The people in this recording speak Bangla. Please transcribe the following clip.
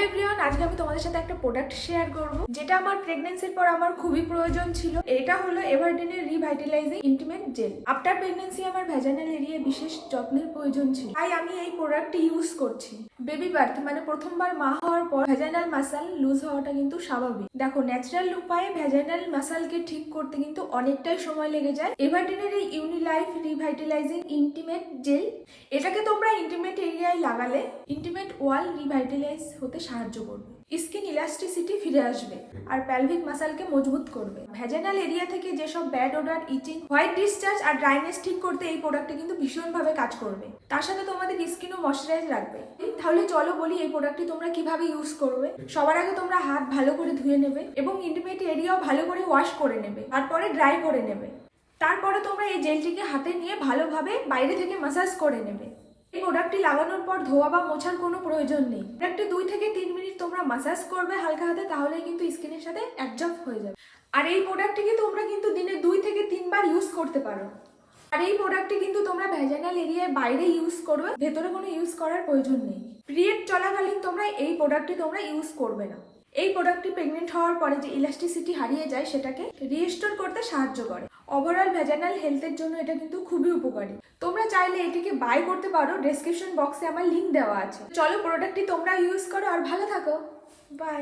এভরিওয়ান, আজকে আমি তোমাদের সাথে একটা প্রোডাক্ট শেয়ার করব যেটা আমার প্রেগন্যান্সির পর আমার খুবই প্রয়োজন ছিল। এটা হলো এভারডিনের রিভাইটালাইজিং ইন্টিমেট জেল। আফটার প্রেগন্যান্সি আমার ভ্যাজানাল এরিয়া বিশেষ যত্নের প্রয়োজন ছিল, তাই আমি এই প্রোডাক্টটি ইউজ করছি। বেবি বার্থ মানে প্রথমবার মা হওয়ার পর ভ্যাজানাল মাসাল লুজ হওয়াটা কিন্তু স্বাভাবিক। দেখো, ন্যাচারাল উপায়ে ভ্যাজানাল মাসালকে ঠিক করতে কিন্তু অনেকটাই সময় লেগে যায়। এভারডিনের এই ইউনিলাইফ রিভাইটালাইজিং ইন্টিমেট জেল, এটাকে তোমরা ইন্টিমেট এরিয়ায় লাগালে ইন্টিমেট ওয়াল রিভাইটালাইজ হতে সাহায্য করবে, স্কিন ইলাস্টিসিটি ফিরে আসবে আর প্যালভিক মাসালকে মজবুত করবে। ভ্যাজানাল এরিয়া থেকে যেসব ব্যাড ওডার, ইচিং, হোয়াইট ডিসচার্জ আর ড্রাইনেস ঠিক করতে এই প্রোডাক্টটা কিন্তু ভীষণভাবে কাজ করবে। তার সাথে তোমাদের স্কিনও ময়শ্চারাইজ রাখবে। তাহলে চলো বলি এই প্রোডাক্টটি তোমরা কিভাবে ইউজ করবে। সবার আগে তোমরা হাত ভালো করে ধুয়ে নেবে এবং ইন্টিমেট এরিয়াও ভালো করে ওয়াশ করে নেবে, তারপরে ড্রাই করে নেবে। তারপরে তোমরা এই জেলটিকে হাতে নিয়ে ভালোভাবে বাইরে থেকে ম্যাসাজ করে নেবে। এই প্রোডাক্টটি লাগানোর পর ধোয়া বা মোছার কোনো প্রয়োজন নেই। প্রোডাক্টটি 2 থেকে 3 মিনিট তোমরা ম্যাসাজ করবে হালকা হাতে, তাহলেই কিন্তু স্কিনের সাথে অ্যাডজস্ট হয়ে যাবে। আর এই প্রোডাক্টটিকে তোমরা কিন্তু দিনে 2 থেকে 3 বার ইউজ করতে পারো। আর এই প্রোডাক্টটি কিন্তু তোমরা ভ্যাজানাল এরিয়ায় বাইরে ইউজ করবে, ভেতরে কোনো ইউজ করার প্রয়োজন নেই। পিরিয়ড চলাকালীন তোমরা এই প্রোডাক্টটি তোমরা ইউজ করবে না। এই প্রোডাক্টটি প্রেগনেন্ট হওয়ার পরে যে ইলাস্টিসিটি হারিয়ে যায় সেটাকে রিস্টোর করতে সাহায্য করে। ওভারঅল ভ্যাজানাল হেলথের জন্য এটা কিন্তু খুবই উপকারী। তোমরা চাইলে এটিকে বাই করতে পারো, ডেসক্রিপশন বক্সে আমার লিংক দেওয়া আছে। চলো প্রোডাক্টটি তোমরা ইউজ করো আর ভালো থাকো। বাই।